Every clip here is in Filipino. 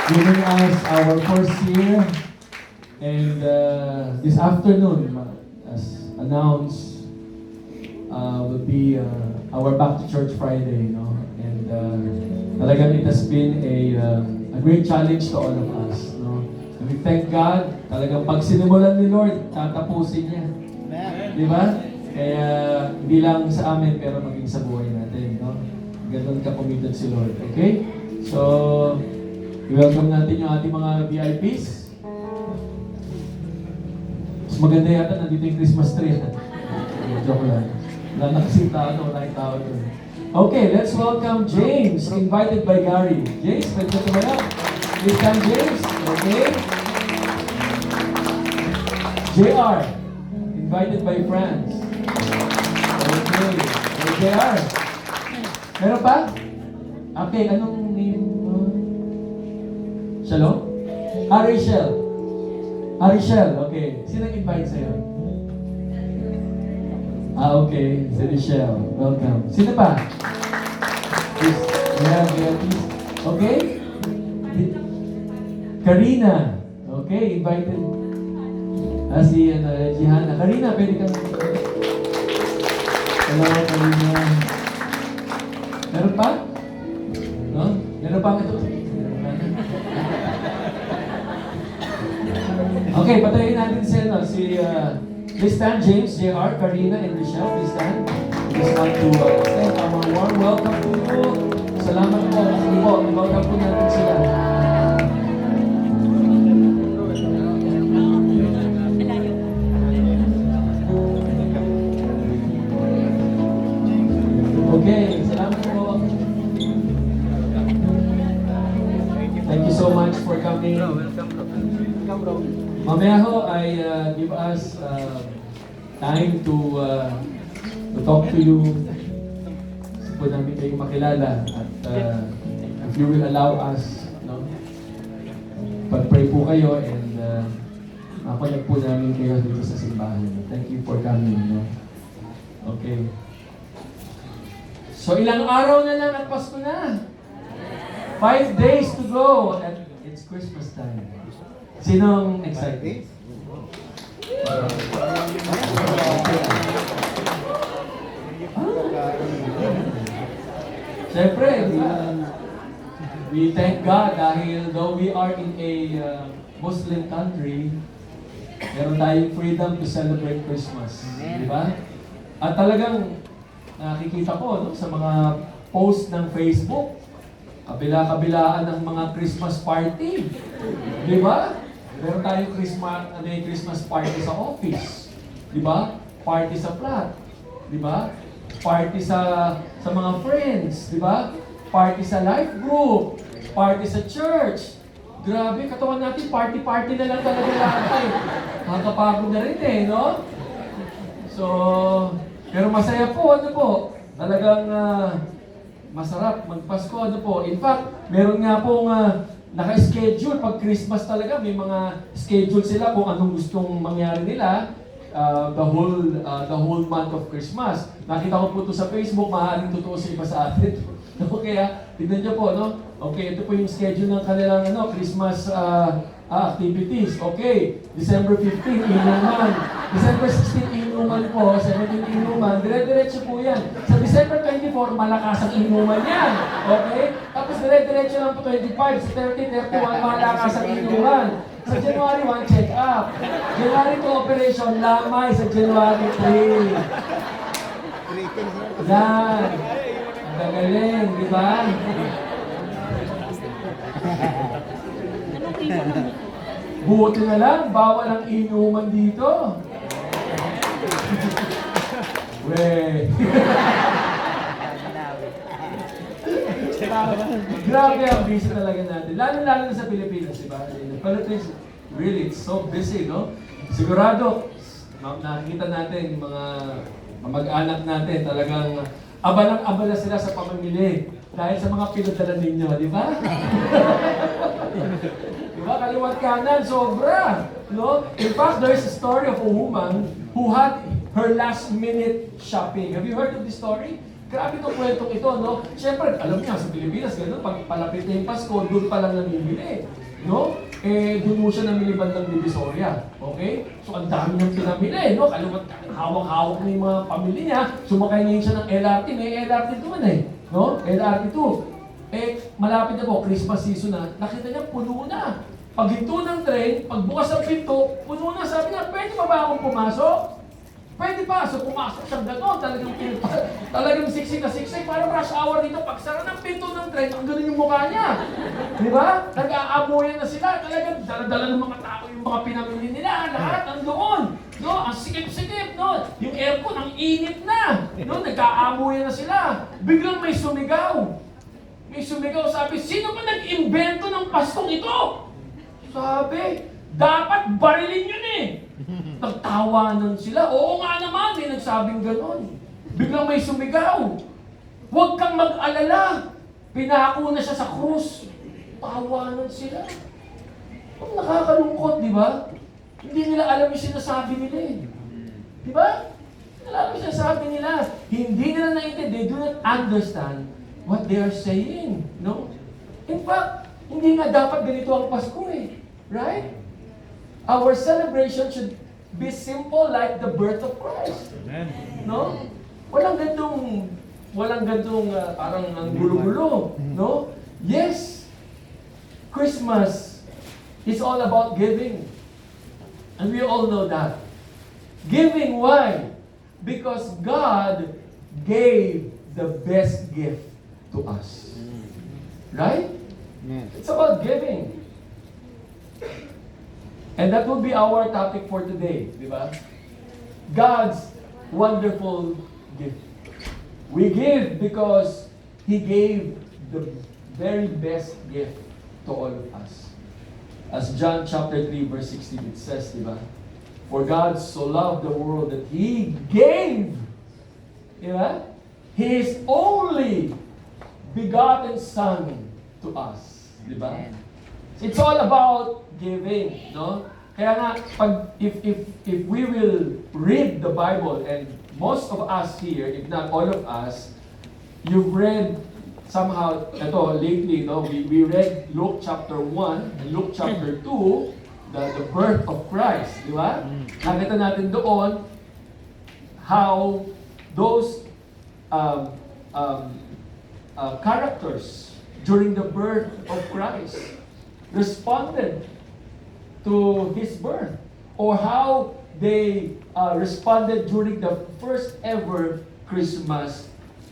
giving us our first year. And this afternoon, as announced, will be our Back to Church Friday, no? And talagang it has been a great challenge to all of us, no? And we thank God, talagang pag sinimulan ni Lord, tatapusin niya. Di ba? Kaya hindi lang sa amin, pero maging sa buhay natin, no? Ganun ka-committed si Lord, okay? So, welcome natin yung ating mga VIPs. Mas maganda yata nandito yung Christmas tree. Joke lang. Wala na kasing tao, wala yung tao doon. Okay, let's welcome James, invited by Gary. James, pwede ka tumaya. Please come, James. Okay. JR, invited by friends. Okay. JR. Meron pa? Okay, anong name? Shalom? Rachel. Rachel, okay. Sino nag-invite sa'yo? Okay. Si Rachel. Welcome. Sino pa? Please. Yeah, please. Okay? Karina. Okay, invited. Si Jihanna. Karina, pwede kang... Hello, Karina. Meron pa? No? Meron pa ito? Okay, patayin natin si please stand, James, JR, Karina, and Michelle. Please stand. Just want to extend our warm welcome to you. Salamat po. Welcome po natin sila. Okay, salamat po. Thank you so much for coming. Mamaya ho ay give us time to talk to you. Gusto po namin kayong makilala at if you will allow us, no? Pag-pray po kayo and mapalag po namin kayo dito sa simbahan. Thank you for coming. No? Okay. So ilang araw na lang at Pasko na. 5 days to go and it's Christmas time. Sinong excited? Siyempre, we thank God dahil though we are in a Muslim country, meron tayong freedom to celebrate Christmas. Di ba? At talagang nakikita ko no, sa mga post ng Facebook, kabila-kabilaan ng mga Christmas party. Di ba? Meron tayong Christmas party sa office. Di ba? Party sa flat. Di ba? Party sa mga friends. Di ba? Party sa life group. Party sa church. Grabe, katawan natin, party-party na lang talaga lahat eh. Nakakapagod na rin eh, no? So, pero masaya po, ano po? Talagang masarap magpasko, ano po. In fact, meron nga pong naka-schedule pag Christmas talaga, may mga schedule sila kung anong gustong mangyari nila the whole month of Christmas. Nakita ko po ito sa Facebook, maaaring totoo sa iba sa atin. Kaya, tignan nyo po, no? Okay, ito po yung schedule ng kanilang Christmas activities. Okay, December 15, inuman. December 16, inuman po. 17, inuman. Dire-diretso po yan. Sa December 24, malakas ang inuman yan. Okay? Tapos dire-diretso lang po 25. Sa 30, 31, malakas ang inuman. Sa January 1, check up. January 2, operation, lamay sa January 3. Yan. Ang gagaling, di ba? Buti na lang, bawal ang inuman dito. Weh. Grabe ang busy talaga natin. Lalo-lalo na sa Pilipinas, diba? Philippines, really, it's so busy, no? Sigurado, nakikita natin yung mga mag-anak natin, talagang abalang-abala sila sa pamamili dahil sa mga pinadala ninyo, di ba? Di ba? Kaliwat kanan, sobra. No? In fact, there's a story of a woman who had her last-minute shopping. Have you heard of this story? Grabe itong kwentong ito, no? Siyempre, alam niya, sa Pilipinas, gano'n, pag palapit na yung Pasko, doon pa lang namimili. No? Doon mo siya namili bandang Divisoria. Okay? So, ang dami niyang pinamili, no? Kalumat hawak-hawak na yung mga pamilya niya. Sumakay ngayon siya ng LRT. May LRT doon no? LRT 2. Malapit na po, Christmas season na. Nakita niya, puno na. Paghinto ng train, pagbukas ng pinto, puno na. Sabi niya, pwede pa ba akong pumasok? Pwede pa. So pumasok siyang gano'n. Talagang siksik na siksik. Parang rush hour dito. Pagsara ng pinto ng train, ang gano'n yung mukha niya. Di ba? Nag-aamoyan na sila. Talagang dala-dala ng mga tao yung mga pinamili nila. Lahat nandoon. No? Ang sikip-sikip. No? Yung aircon, ang init na. No? Nag-aamoyan na sila. Biglang may sumigaw. May sumigaw. Sabi, sino ba nag-invento ng Paskong ito? Sabi, dapat barilin yun eh. Nagtawanan sila. Oo nga naman, may nagsabing gano'n. Biglang may sumigaw. Huwag kang mag-alala. Pinako na siya sa krus. Tawanan sila. Ang nakakalungkot, di ba? Hindi nila alam yung sinasabi nila eh. Di ba? Hindi nila alam yung sinasabi nila. Hindi nila naintindihan. They do not understand what they are saying. No? In fact, hindi nga dapat ganito ang Pasko eh. Right? Our celebration should be simple like the birth of Christ. Amen. No? Walang gantong parang ang gulo-gulo. No? Yes, Christmas is all about giving. And we all know that. Giving, why? Because God gave the best gift to us. Right? It's about giving. And that will be our topic for today, di ba? God's wonderful gift. We give because He gave the very best gift to all of us. As John chapter 3 verse 16 it says, di ba? For God so loved the world that He gave, di ba? His only begotten Son to us, di ba? It's all about giving, no? Kaya nga, if we will read the Bible, and most of us here, if not all of us, you've read somehow, lately, no? We read Luke chapter 1 and Luke chapter 2, the birth of Christ, di ba? Nakita natin doon how those characters during the birth of Christ responded to His birth, or how they responded during the first ever Christmas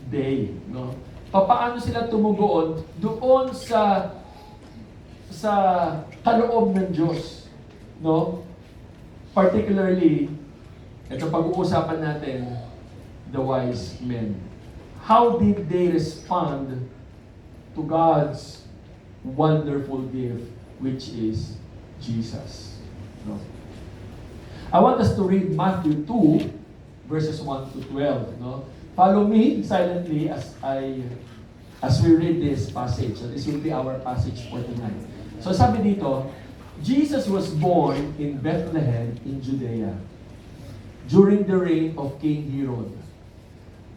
day. No? Paano sila tumugon doon sa kaloob ng Diyos. No? Particularly, ito pag-uusapan natin, the wise men. How did they respond to God's wonderful gift, which is Jesus? No? I want us to read Matthew 2, verses 1 to 12. No? Follow me silently as we read this passage. So this will be our passage for tonight. So sabi dito, Jesus was born in Bethlehem in Judea during the reign of King Herod.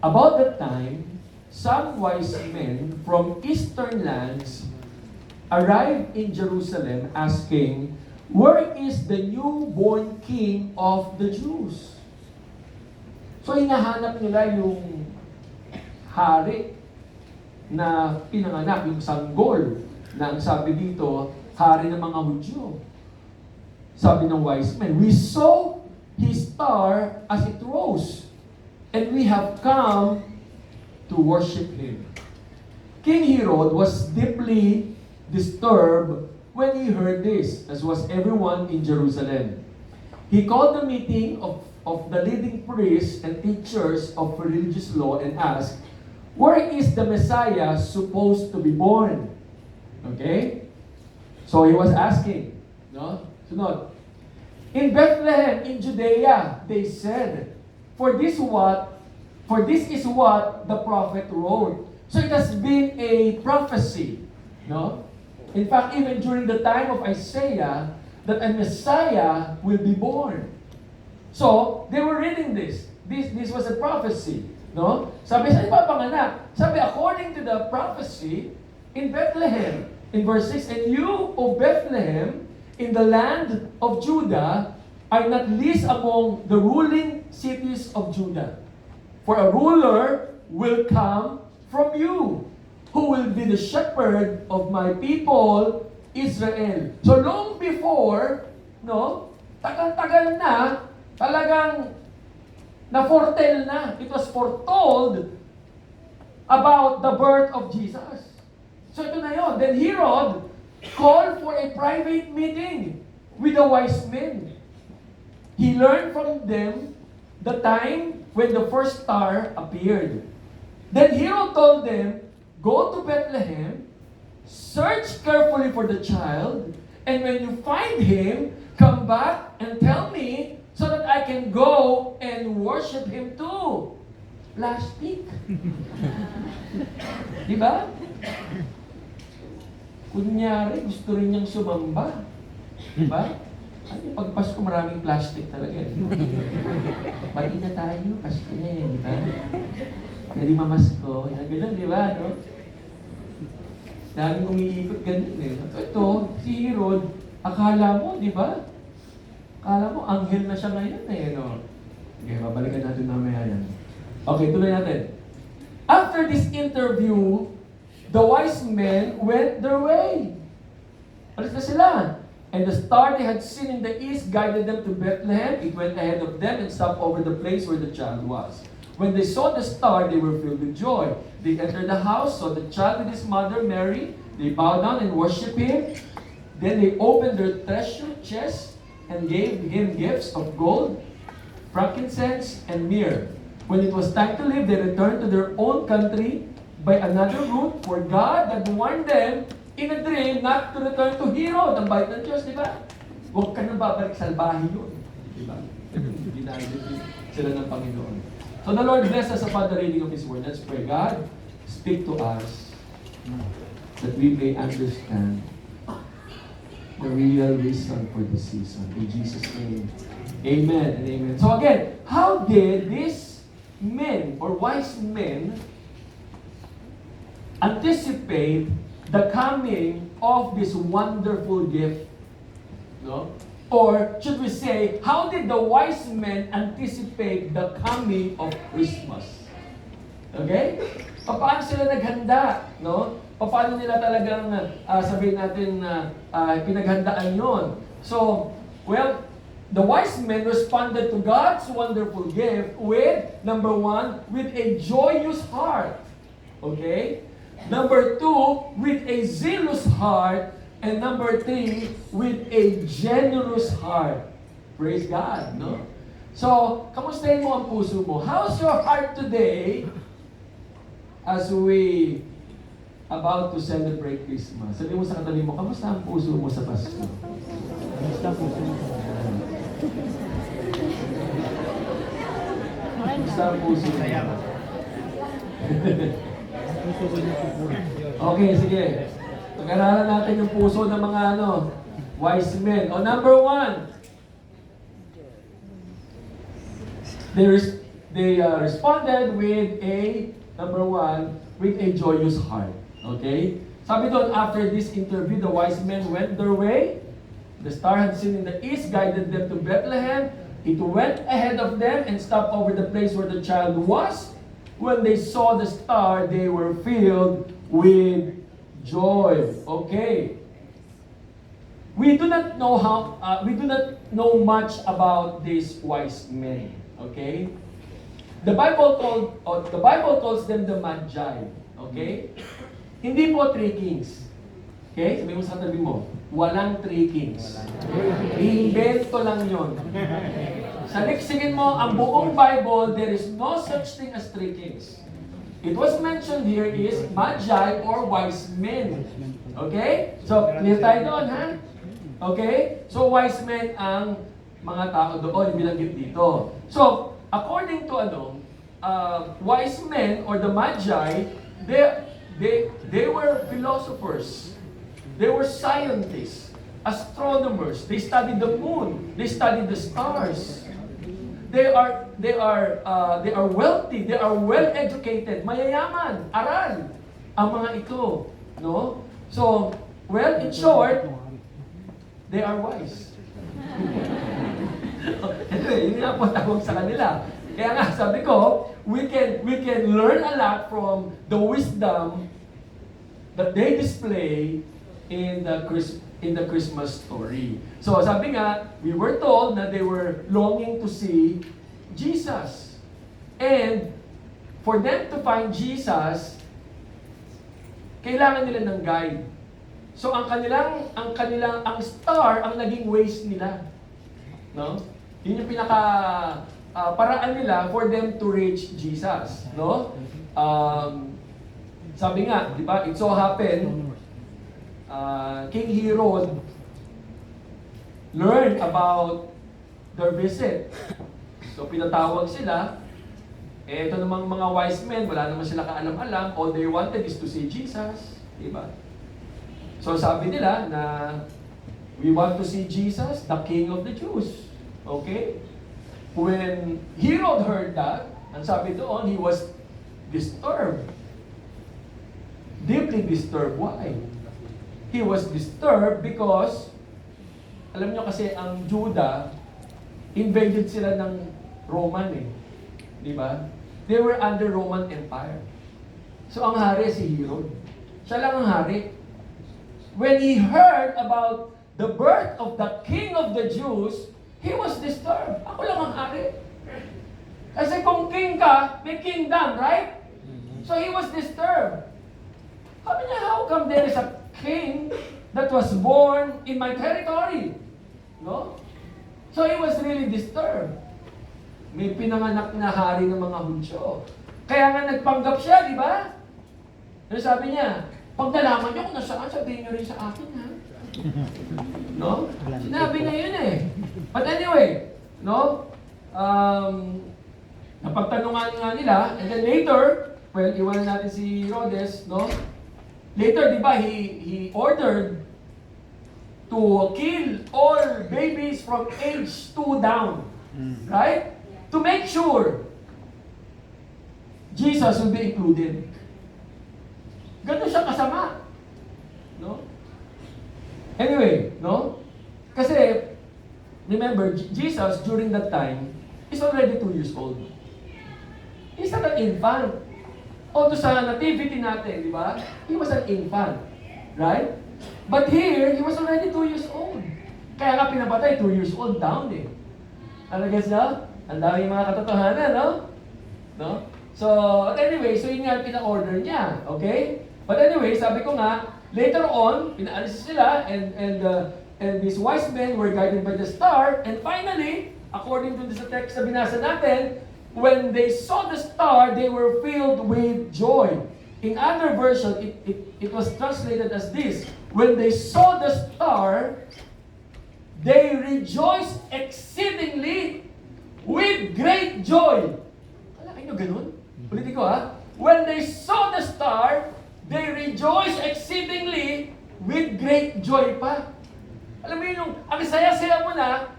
About that time, some wise men from eastern lands arrived in Jerusalem asking, "Where is the newborn King of the Jews?" So hinahanap nila yung hari na pinanganak, yung sanggol, na ang sabi dito, hari ng mga Hudyo. Sabi ng wise men, "We saw his star as it rose, and we have come to worship him." King Herod was deeply disturbed when he heard this, as was everyone in Jerusalem. He called the meeting of the leading priests and teachers of religious law and asked, "Where is the Messiah supposed to be born?" Okay? So he was asking, no? Sunod. "In Bethlehem in Judea," they said, For this is what the prophet wrote." So it has been a prophecy, no? In fact, even during the time of Isaiah, that a Messiah will be born. So, they were reading this. This was a prophecy. No? Sabi, saan ba panganak? Sabi, according to the prophecy, in Bethlehem. In verse 6, and you, O Bethlehem, in the land of Judah, are not least among the ruling cities of Judah. For a ruler will come from you, who will be the shepherd of my people, Israel. So long before, no, tagal-tagal na, talagang na-foretell na. It was foretold about the birth of Jesus. So ito na yun. Then Herod called for a private meeting with the wise men. He learned from them the time when the first star appeared. Then Herod told them, go to Bethlehem, search carefully for the child, and when you find him, come back and tell me so that I can go and worship him too. Plastic. Diba? Kunyari, gusto rin niyang sumamba. Diba? Ay, pag Pasko, maraming plastic talaga. Pati na tayo, Pasko na yan, diba? Kaya mamasko, yan, ganun, diba? No? Daming umiikot ganun eh. Ito, si Herod, akala mo, diba? Akala mo, anghel na siya ngayon eh, no? Okay, babalikan natin mamaya yan. Okay, tuloy natin. After this interview, the wise men went their way. Alis na sila. And the star they had seen in the east guided them to Bethlehem. It went ahead of them and stopped over the place where the child was. When they saw the star, they were filled with joy. They entered the house, saw the child with his mother Mary. They bowed down and worshipped him. Then they opened their treasure chests and gave him gifts of gold, frankincense, and myrrh. When it was time to leave, they returned to their own country by another route, for God had warned them in a dream not to return to Herod, ang bait ng Diyos, di ba? Huwag ka nang babalik, salbahin yun. Di ba? Ginagin sila ng Panginoon. So the Lord bless us upon the reading of His Word. Let's pray. God, speak to us that we may understand the real reason for this season. In Jesus' name, amen and amen. So again, how did these men or wise men anticipate the coming of this wonderful gift? No? Or should we say, how did the wise men anticipate the coming of Christmas? Okay? Paano sila naghanda? No? Paano nila talagang sabihin natin pinaghandaan yon? So, well, the wise men responded to God's wonderful gift with, number one, with a joyous heart. Okay? Number two, with a zealous heart. And number three, with a generous heart. Praise God, no? So, kamustahin mo ang puso mo? How's your heart today as we about to celebrate Christmas? Sabi mo sa katabi mo, kamusta ang puso mo sa Pasko? Kamusta ang puso mo? Kamusta ang puso mo? Okay, sige. Pag-aralan natin yung puso ng mga wise men. O number one, they responded with a, number one, with a joyous heart. Okay? Sabi doon, after this interview, the wise men went their way. The star had seen in the east, guided them to Bethlehem. It went ahead of them and stopped over the place where the child was. When they saw the star, they were filled with joy. Okay. We do not know much about these wise men. Okay. The Bible calls them the Magi. Okay. Hindi po three kings. Okay. Sabi mo sa tabi mo, walang three kings. Invento lang yon. Saliksingin mo ang buong Bible, there is no such thing as three kings. It was mentioned here is Magi or wise men. Okay? So, clear tayo doon, ha? Okay? So, wise men ang mga tao doon, binanggit dito. So, according to wise men or the Magi, they were philosophers. They were scientists, astronomers. They studied the moon. They studied the stars. they are wealthy, they are well educated, mayayaman, aral ang mga ito, no? So, well, in short, they are wise. Anyway, yun nga po tawag sa kanila. Kaya nga, sabi ko, we can learn a lot from the wisdom that they display in the Christmas story. So, sabi nga, we were told na they were longing to see Jesus. And for them to find Jesus, kailangan nila ng guide. So, ang star ang naging ways nila. No? Yun yung pinaka paraan nila for them to reach Jesus, no? Sabi nga, di ba, it so happened, King Herod learned about their visit. So pinatawag sila, ito namang mga wise men, wala naman sila kaalam-alam, all they wanted is to see Jesus, di ba? So sabi nila na, we want to see Jesus, the King of the Jews. Okay? When Herod heard that, ang sabi doon, he was disturbed. Deeply disturbed. Why? He was disturbed because, alam nyo kasi ang Judah, invaded sila ng Roman eh. Di ba? They were under Roman Empire. So ang hari si Herod. Siya lang ang hari. When he heard about the birth of the King of the Jews, he was disturbed. Ako lang ang hari. Kasi kung king ka, may kingdom, right? So he was disturbed. Sabi niya, how come there is a king that was born in my territory? No? So he was really disturbed. May pinanganak na hari ng mga Hudyo. Kaya nga nagpanggap siya, di ba? Ano sabi niya? Pag nalaman niyo kung nasaan, sabihin niyo rin sa akin, ha? No? Sinabi niya yun eh. But anyway, no? Napagtanungan nga nila, and then later, well, iwanan natin si Herodes, no? Later, di ba, he ordered to kill all babies from age 2 down. Right? To make sure Jesus will be included. Ganun siya kasama. No? Anyway, no? Kasi, remember, Jesus during that time is already 2 years old. He's not an infant. Although sa nativity natin, di ba? He was an infant. Right? But here, he was already 2 years old. Kaya nga pinapatay, 2 years old down eh. Ano guys na? Ang daming mga katotohanan, no? No? So, anyway, so yun nga pina-order niya. Okay? But anyway, sabi ko nga, later on, pinaalis sila and these wise men were guided by the star, and finally, according to this text na binasa natin, when they saw the star, they were filled with joy. In other version, it was translated as this: when they saw the star, they rejoiced exceedingly with great joy. Kalakin nyo ganun? Ulitin ko ha. When they saw the star, they rejoiced exceedingly with great joy pa. Alam mo yun, ang saya-saya mo na,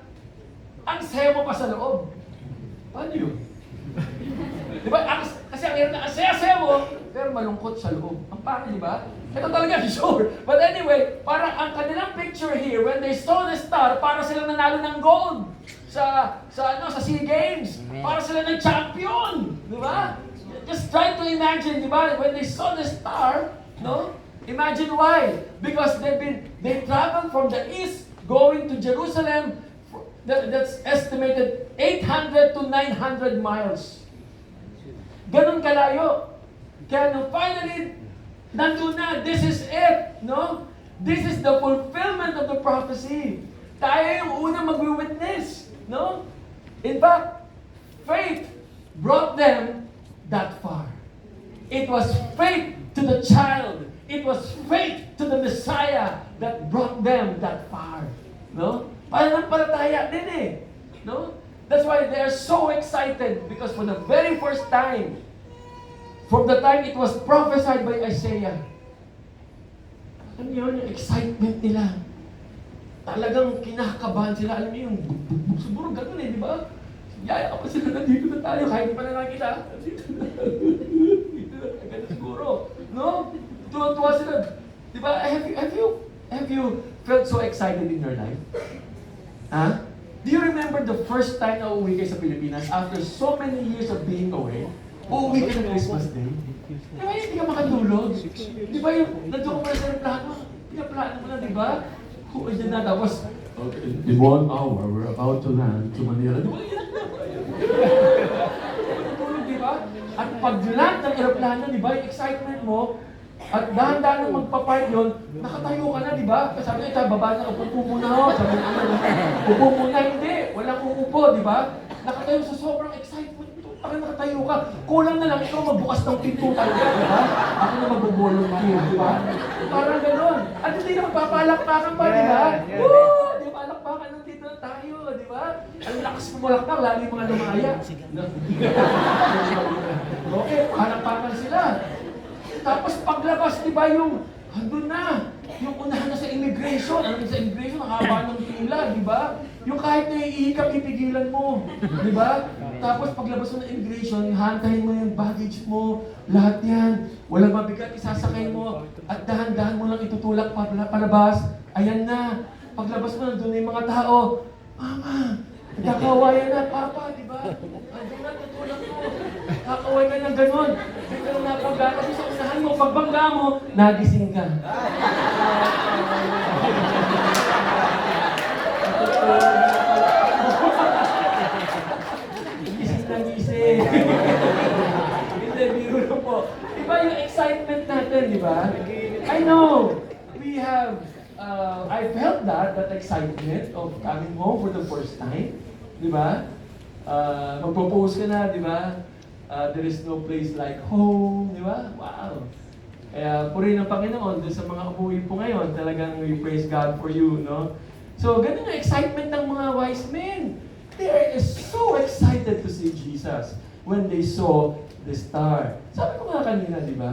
ang saya mo pa sa loob. Paano yun? Diba? Kasi ang saya-saya mo, pero malungkot sa loob. Ang pangit, di ba? Ito talaga, sure. But anyway, parang ang kanilang picture here, when they saw the star, para silang nanalo ng gold sa SEA Games. Para sila ng champion. Di ba? Just try to imagine, di ba? When they saw the star, no? Imagine why. Because they traveled from the east going to Jerusalem. That's estimated 800 to 900 miles. Ganun kalayo. Kaya nung finally, nandun na, this is it, no? This is the fulfillment of the prophecy. Tayo yung unang mag-witness, no? In fact, faith brought them that far. It was faith to the child. It was faith to the Messiah that brought them that far, no? Pananampalataya din eh. No? That's why they are so excited because for the very first time, from the time it was prophesied by Isaiah, alam niyo yung excitement nila. Talagang kinakabahan sila. Alam niyo yung siguro ganun eh, di ba? yaya pa sila, nandito na tayo, kahit di pa na nakita. Nandito na. Dito na, ganun siguro. No? Tuwa-tuwa sila. Di ba, have you felt so excited in your life? Ha? Do you remember the first time na uuwi kayo sa Pilipinas after so many years of being away? Uuwi ka ng Christmas Day? Di ba hindi ka makatulog? Di ba yung nandiyo ko muna sa aeroplano? Pinaplano mo na, di ba? Kung dyan na, tapos, okay, in 1 hour, we're about to land to Manila. Di ba? Tulog, di ba? At pag-land ng aeroplano, di ba, yung excitement mo, at dahan-dahan nang magpa-park yun, nakatayo ka na, di ba? Sabi niya, baba na, upo muna ako. Sabi niya, upo muna, hindi. Walang uupo, di ba? Nakatayo sa sobrang excitement. Parang nakatayo ka. Kulang na lang ikaw magbukas ng pinto talaga, di ba? Ako na mag-volunteer, di ba? Parang gano'n. At hindi na magpapalakpakan pa, di ba? Woo! Di ba, palakpakan nandito na tayo, di ba? Ang lakas pumalakpak, lalo yung mga lumaya. Okay, palakpakan sila. Tapos paglabas, di ba, yung andun na, yung unahan na sa immigration. Ano sa immigration, ang haba ng pila, di ba? Yung kahit naiihikap, ipigilan mo, di ba? Tapos paglabas mo ng immigration, hantahin mo yung baggage mo, lahat yan. Walang mabigat, isasakay mo, at dahan-dahan mo lang itutulak palabas. Ayan na. Paglabas mo, nandun na yung mga tao. Mama, nagkakawayan na, Papa, di ba? Andun na, tutulak mo. Kakaway ka ng ganon. Pero napagka, kasi sa unahan mo, pagbangga mo, nagising ka. Gising na gising. Hindi, biro na po. Diba yung excitement natin, di ba? I know, we have, I felt that excitement of coming home for the first time. Di ba? Mag-propose ka na, di ba? There is no place like home, di ba? Wow! Kaya purihin ng Panginoon doon sa mga umuwi po ngayon, talagang we praise God for you, no? So, ganun ang excitement ng mga wise men. They are so excited to see Jesus when they saw the star. Sabi ko nga kanina, di ba?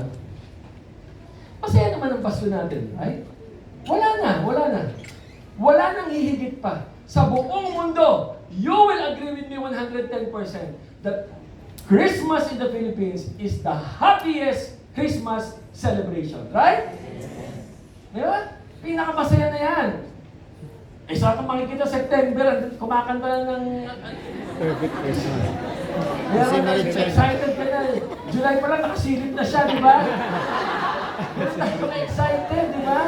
Masaya naman ang Pasko natin, right? Wala na. Wala nang hihigit pa. Sa buong mundo, you will agree with me 110% that Christmas in the Philippines is the happiest Christmas celebration. Right? Di ba? Pinakamasaya na yan. Isa kang makikita September, kumakanta na ng... Perfect Christmas. Excited ka na. July pa lang, nakasilip na siya, di ba? Excited, di ba?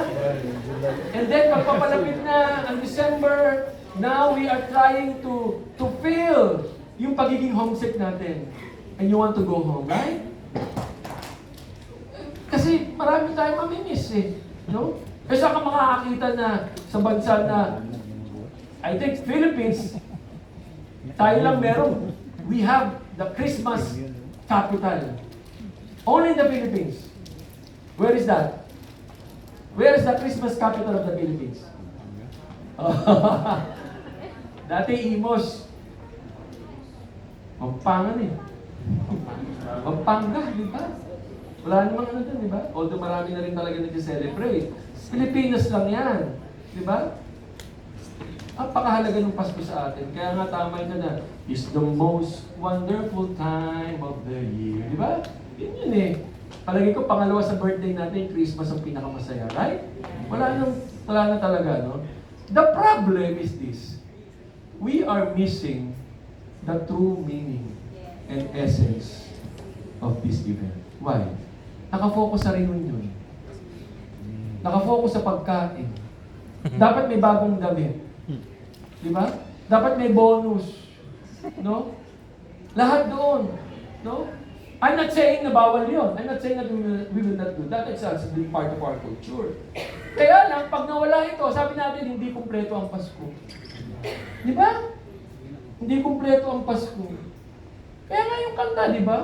And then, pagpapalapit na ang December, now we are trying to feel yung pagiging homesick natin. And you want to go home, right? Kasi marami tayong mamimiss eh. No? Kasi ka makakakita na sa bansa na, I think Philippines, tayo lang meron. We have the Christmas capital. Only in the Philippines. Where is that? Where is the Christmas capital of the Philippines? Dati Imos. Pampangan eh. Pampanga, di ba? Wala namang ano dun, di ba? Although marami na rin talaga nag-celebrate. Pilipinas lang yan. Di ba? Napakahalaga ng Pasko sa atin. Kaya nga tama ka na, it's the most wonderful time of the year. Di ba? Yun eh. Palagi ko, pangalawa sa birthday natin, Christmas ang pinakamasaya. Right? Wala na talaga, no? The problem is this. We are missing the true meaning and essence of this event. Why? Nakafocus sa reunion. Nakafocus sa pagkain. Dapat may bagong damit. Di ba? Dapat may bonus. No? Lahat doon. No? I'm not saying na bawal yun. I'm not saying that we will not do that. It's a big part of our culture. Kaya lang, pag nawala ito, sabi natin, hindi kumpleto ang Pasko. Di ba? Hindi kumpleto ang Pasko. Kaya nga yung kanta, di ba?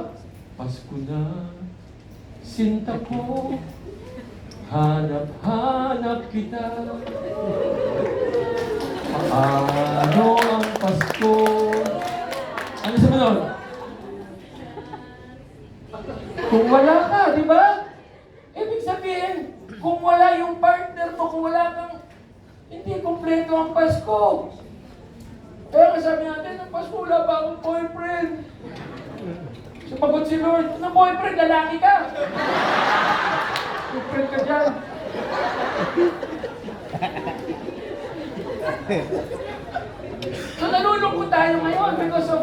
Pasko na, sinta ko, hanap-hanap kita. Paano ang Pasko? Ano sa nun? Kung wala ka, di ba? Ibig sabihin, kung wala yung partner mo, kung wala kang, hindi kumpleto ang Pasko. Kaya nga sabi natin, ang Pasko, wala ba akong boyfriend? Sumagot si Lord, ano boyfriend? Lalaki ka! Boyfriend ka dyan. So nalulungkot tayo ngayon because of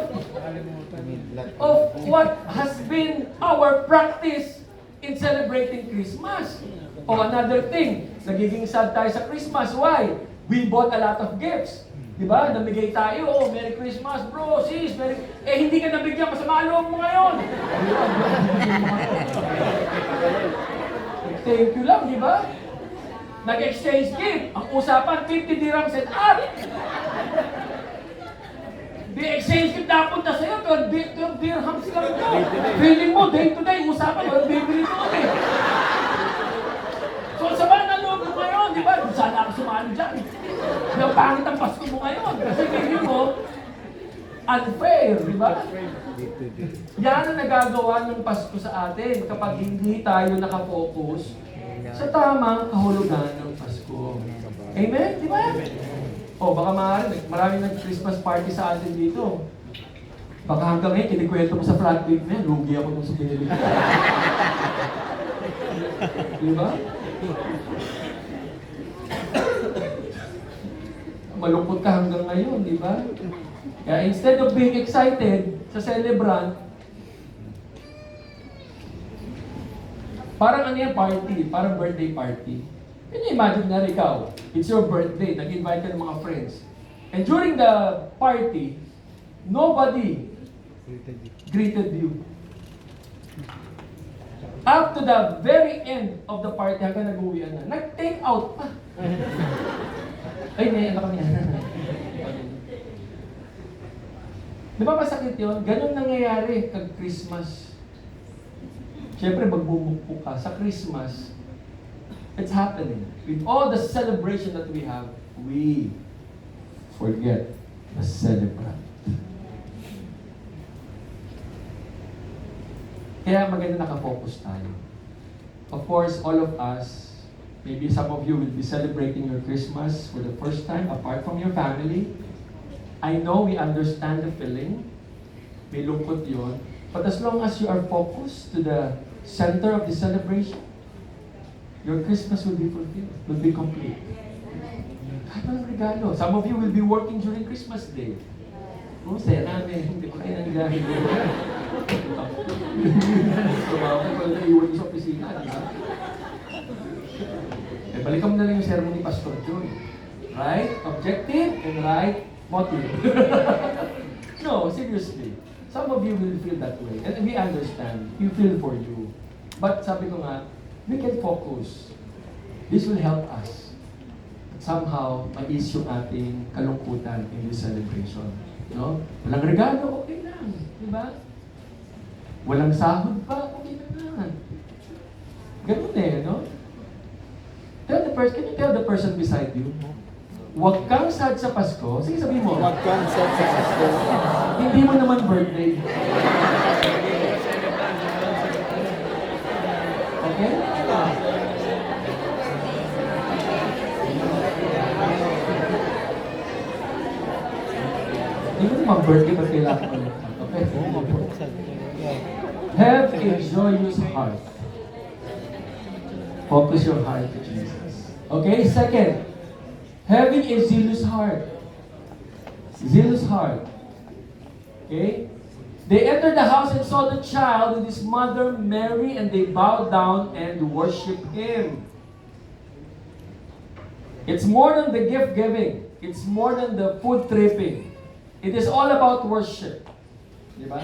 what has been our practice in celebrating Christmas. O another thing, nagiging sad tayo sa Christmas. Why? We bought a lot of gifts. Diba? Namigay tayo, oh, Merry Christmas, bro, sis, hindi ka nabigyan, masama ang loob mo ngayon. Thank you lang, diba? Nag-exchange gift. Ang usapan, 50 dirhams and up. The exchange gift napunta sa'yo, 12 dirhams lang ito. Feeling mo, day to day, usapan, walang bibili mo eh. So, sama na loob mo ngayon, di ba? Sana ako sumali dyan. Yung pangit ang Pasko mo ngayon. Kasi feeling mo, unfair, di ba? Yan ang nagagawa ng Pasko sa atin kapag hindi tayo nakafocus sa tamang kahulugan ng Pasko. Amen? Di ba? O, baka maraming nag-Christmas party sa atin dito. Baka hanggang ngayon, kinikwento mo sa flat week na yan, lugi ako nung sa pinili ko. Di ba? Malungkot ka hanggang ngayon, di ba? Kaya instead of being excited sa celebrant, parang ano yan, party, parang birthday party. Can you imagine na ikaw, it's your birthday, nag-invite ka ng mga friends. And during the party, nobody greeted you. Up to the very end of the party, hanggang nag-uwian na, nag-take out pa. Ay, may ano kami. Di ba masakit yun? Ganun nangyayari kag Christmas. Siyempre, magbubukpo ka. Sa Christmas, it's happening. With all the celebration that we have, we forget the celebrant. Kaya maganda nakafocus tayo. Of course, all of us, maybe some of you will be celebrating your Christmas for the first time apart from your family. I know we understand the feeling. May lungkot yun. But as long as you are focused to the center of the celebration, your Christmas will be fulfilled, will be complete. Kahit walang regalo. Some of you will be working during Christmas Day. Oh, saya namin. Hindi pa kayo nangyari. Tumawag ko na iwan sa opisina, di ba? Balikan mo na lang yung sermon ni Pastor John. Right? Objective and right motive. No, seriously. Some of you will feel that way. And we understand. We feel for you. But sabi ko nga, we can focus. This will help us. Somehow, ma-ease yung ating kalungkutan in this celebration. No? Walang regalo, okay lang. Di ba? Walang sahod pa, okay lang. Ganun eh, no? Can you tell the person beside you? Huwag kang sad sa Pasko. Sige, sabihin mo. Huwag kang sad sa Pasko. Hindi mo naman birthday. Okay? Hindi mo naman birthday, ba't kailangan ko? Okay? Have a joyous heart. Focus your heart to Jesus. Okay? Second, having a zealous heart. Zealous heart. Okay? They entered the house and saw the child with his mother Mary, and they bowed down and worshiped him. It's more than the gift giving. It's more than the food tripping. It is all about worship. Diba?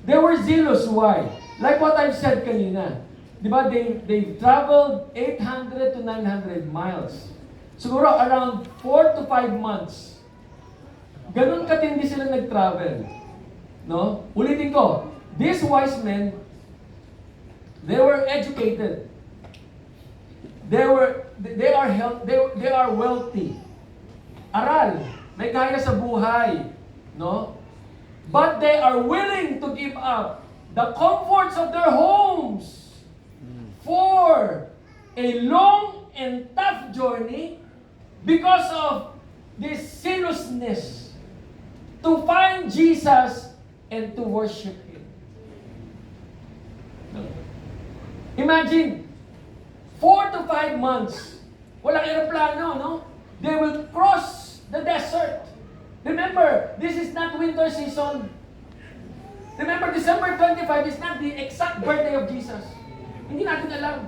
They were zealous. Why? Like what I've said kanina. Diba? They traveled 800 to 900 miles. Siguro around 4 to 5 months. Ganun katindi sila nag-travel. No? Ulitin ko. These wise men, they were educated. They are wealthy. Aral, may kaya sa buhay, no? But they are willing to give up the comforts of their homes for a long and tough journey because of this zealousness to find Jesus and to worship Him. Imagine, 4 to 5 months, walang aeroplano, no? They will cross the desert. Remember, this is not winter season. Remember, December 25 is not the exact birthday of Jesus. Hindi natin alam.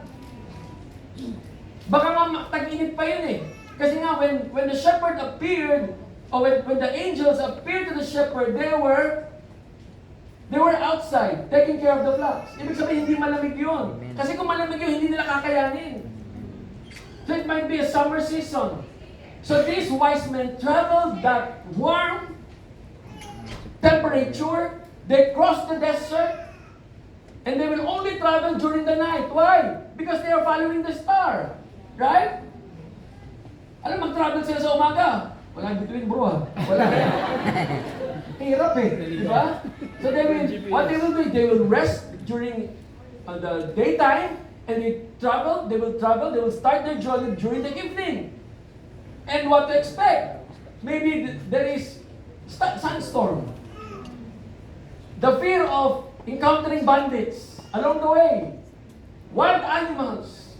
Baka nga tag-init pa yun eh. Kasi nga, when the shepherd appeared, or when the angels appeared to the shepherd, they were outside, taking care of the flocks. Ibig sabihin, hindi malamig yun. Kasi kung malamig yun, hindi nila kakayanin. So it might be a summer season. So these wise men traveled that warm temperature. They crossed the desert. And they will only travel during the night. Why? Because they are following the star. Right? Alam, mag-travel sila sa umaga. Wala between, bro, ha? Wala. Hirap eh. Di ba? So what they will do, they will rest during the daytime, and they will start their journey during the evening. And what to expect? Maybe there is sandstorm. The fear of encountering bandits along the way. Wild animals.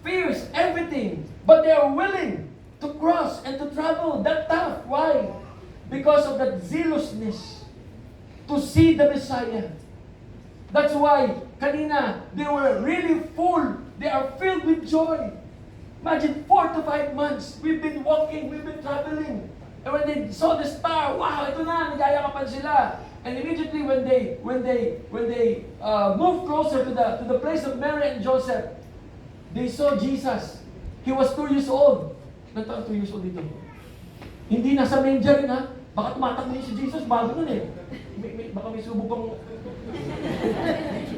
Fears, everything. But they are willing to cross and to travel that tough. Why? Because of that zealousness to see the Messiah. That's why, kanina, they were really full. They are filled with joy. Imagine, 4 to 5 months, we've been walking, we've been traveling. And when they saw the star, wow, ito na, nagayakapan sila. And immediately when they moved closer to the place of Mary and Joseph, they saw Jesus. He was 2 years old. Nagtaon 2 years old dito. Hindi nasa manger rin, ha? Baka tumatakbo yun si Jesus, bago nun eh. Baka may subo pang...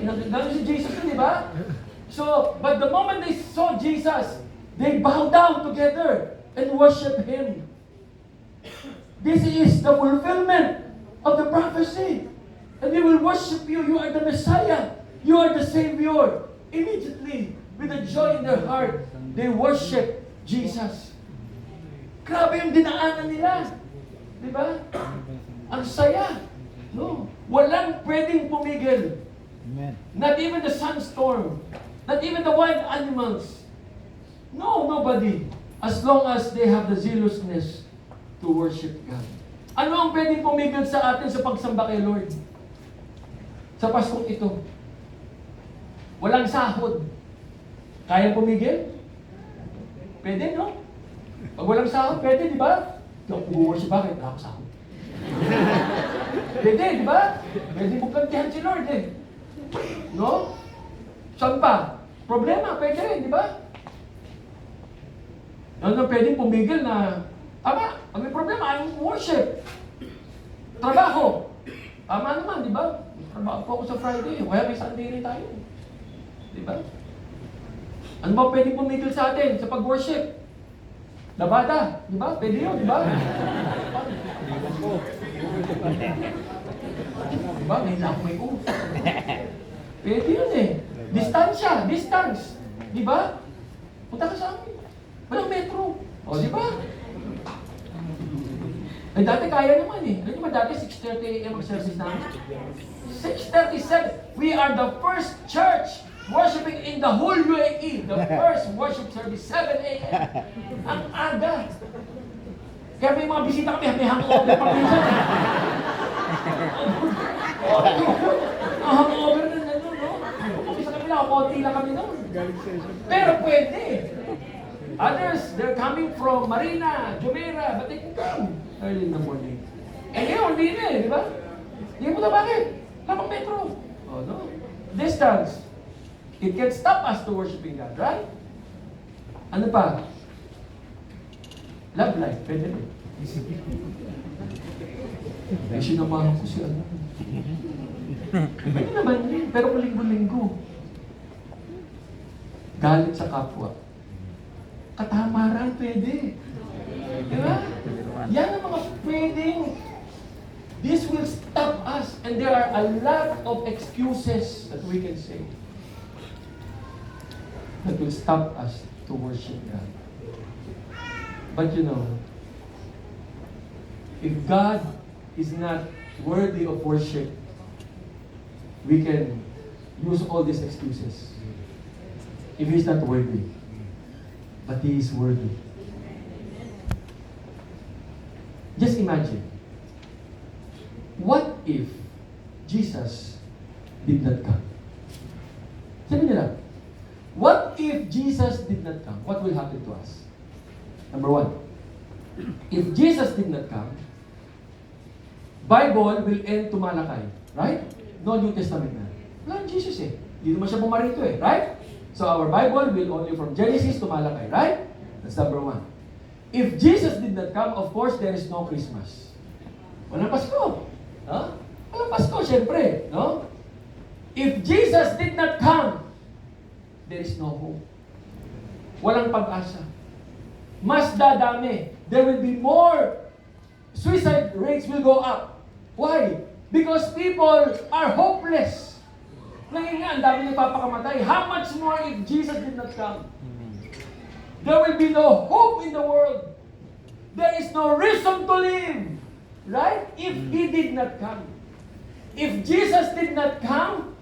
Gano'n si Jesus yun, di ba? So, but the moment they saw Jesus, they bowed down together and worship Him. This is the fulfillment of the prophecy. And we will worship you. You are the Messiah. You are the Savior. Immediately, with a joy in their heart, they worship Jesus. Grabe yung dinaanan nila. Di ba? Ang saya. No. Walang pwedeng pumigil. Amen. Not even the sunstorm. Not even the wild animals. No, nobody. As long as they have the zealousness to worship God. Ano ang pwedeng pumigil sa atin sa pagsamba kay Lord? Sa Paskong ito. Walang sahod. Kaya pumigil? Pwede, no? Pag walang sahod, pwede, di ba? Mag-worship ba? Kaya wala ako sahod. Pwede, di ba? Pwede mo kantihan si Lord eh. No? Saan pa? Problema, pwede rin, di ba? Ano pwedeng pumigil na, tama, pag may problema, ayaw worship. Trabaho. Tama naman, di ba? Trabaho po ako sa Friday, kaya may Sunday rin tayo. Di ba? Ano ba pwedeng pumigil sa atin sa pag-worship? Labada, di ba? Pwede yun, di ba? Di ba? May lang, may off. Pwede yun eh. Distansya, distance. Di ba? Punta ka sa amin. Walang metro. O, di ba? Eh, dati kaya naman eh. Alam ba dati 6:30 a.m. ang service namin? 6:37. We are the first church worshiping in the whole UAE. The first worship service, 7 a.m. Ang aga. Kaya may mga bisita kami, may hangover pa minsan. Ang hangover na nandun, no? Kung sa kanila, konti lang kami noon. Pero pwede. Others, they're coming from Marina, Jumeirah, but they can come early in the morning. Eh ngayon, hindi na eh, di ba? Hindi mo na bakit? Lapang metro. Oh, no? Distance. It can stop us to worshiping God, right? Ano pa? Love life, pwede rin. Eh, sinamahan ko si ano. Pwede naman yun, pero linggo-linggo. Galit sa kapwa. Katamaran, pwede. Di ba? Yan ang mga pwedeng. This will stop us. And there are a lot of excuses that we can say that will stop us to worship God. But you know, If God is not worthy of worship, we can use all these excuses. If He's not worthy, but He is worthy. Just imagine, what if Jesus did not come? Sabi nila, what if Jesus did not come? What will happen to us? Number one, if Jesus did not come, Bible will end to Malakay. Right? No New Testament na. Wala Jesus eh. Hindi naman siya bumarito eh. Right? So our Bible will only from Genesis to Malakay. Right? That's number one. If Jesus did not come, of course, there is no Christmas. Walang Pasko. Huh? Walang Pasko, syempre. No? If Jesus did not come, there is no hope. Walang pag-asa. Mas dadami. There will be more. Suicide rates will go up. Why? Because people are hopeless. Ngayon nga, ang dami nagpapakamatay. How much more if Jesus did not come? There will be no hope in the world. There is no reason to live. Right? If He did not come. If Jesus did not come,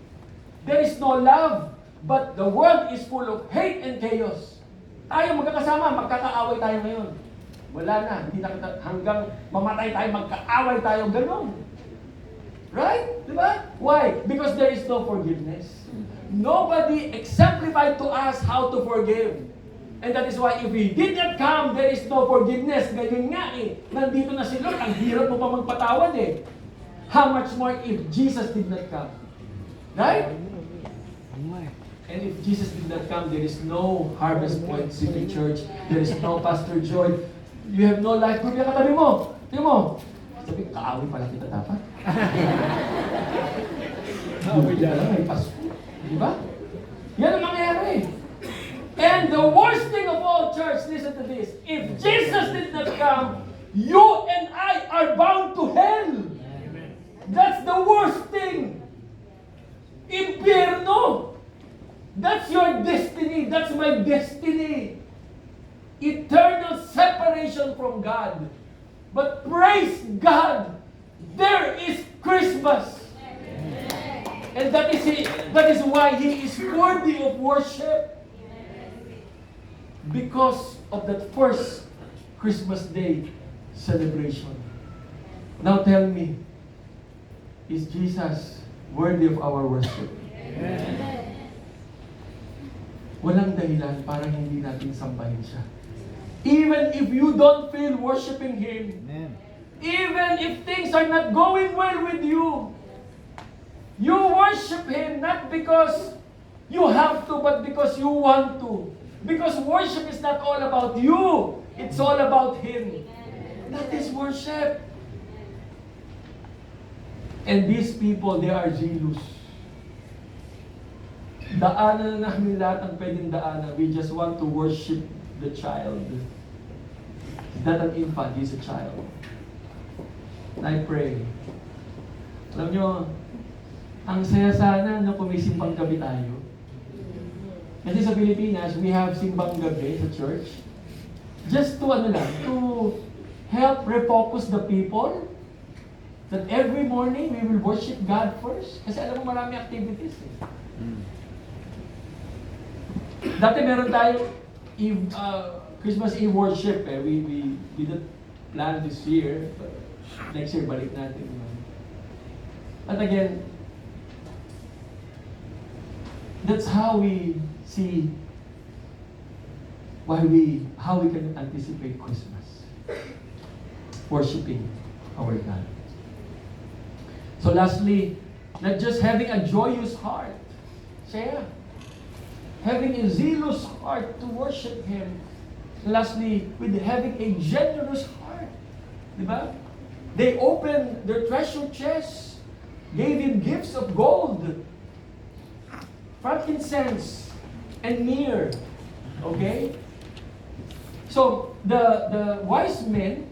there is no love. But the world is full of hate and chaos. Tayo magkakasama, magkakaaway tayo ngayon. Wala na, hindi na kita, hanggang mamatay tayo, magkaaway tayo, ganun. Right? Diba? Why? Because there is no forgiveness. Nobody exemplified to us how to forgive. And that is why if He did not come, there is no forgiveness. Ngayon nga eh, nandito na si Lord, ang hirap mo pa magpatawad eh. How much more if Jesus did not come? Right? And if Jesus did not come, there is no Harvest Point City Church. There is no Pastor Joy. You have no life group. Yung katabi mo. Tingnan mo. Sabi, kaaway pala kita dapat. Kaaway dyan. May Pasko. Diba? Yan ang mangyayari. And the worst thing of all, church, listen to this. If Jesus did not come, you and I are bound to hell. That's the worst thing. Impierno. That's your destiny. That's my destiny. Eternal separation from God. But praise God, there is Christmas. And that is why He is worthy of worship. Because of that first Christmas Day celebration. Now tell me, is Jesus worthy of our worship? Amen. Walang dahilan para hindi natin sambahin siya. Even if you don't feel worshiping Him, amen. Even if things are not going well with you, you worship Him not because you have to, but because you want to. Because worship is not all about you, it's all about Him. That is worship. And these people, they are zealous. Daanan na namin lahat ang pwedeng daanan. We just want to worship the child. Not an infant, he's a child. And I pray. Alam nyo, ang saya sana na kumisimpang gabi tayo. Kasi sa Pilipinas, we have simbang gabi sa church. Just to to help refocus the people. That every morning, we will worship God first. Kasi alam mo, marami activities eh. Dati meron tayo Christmas Eve worship eh. We didn't plan this year, but next year balik natin. But again, that's how we see how we can anticipate Christmas. Worshiping our God. So lastly, not just having a joyous heart. Share. Having a zealous heart to worship Him. Lastly, with having a generous heart. Diba? They opened their treasure chests, gave Him gifts of gold, frankincense, and myrrh. Okay? So, the wise men,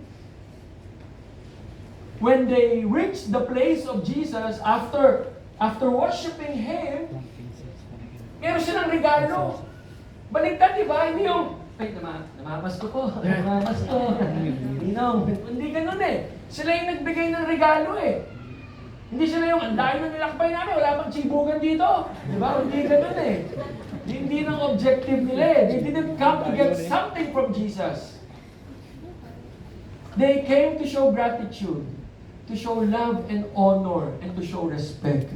when they reached the place of Jesus, after worshiping Him, meron silang regalo. Baliktad, di ba? Hindi yung, ay, namamas ko po. Namamas ko. Ninong, hindi ganun eh. Sila yung nagbigay ng regalo eh. Hindi sila yung, ang dahil na nilakbay namin, wala pang chibugan dito. Di ba? Hindi ganun eh. Hindi ng objective nila eh. They didn't come to get something from Jesus. They came to show gratitude, to show love and honor, and to show respect.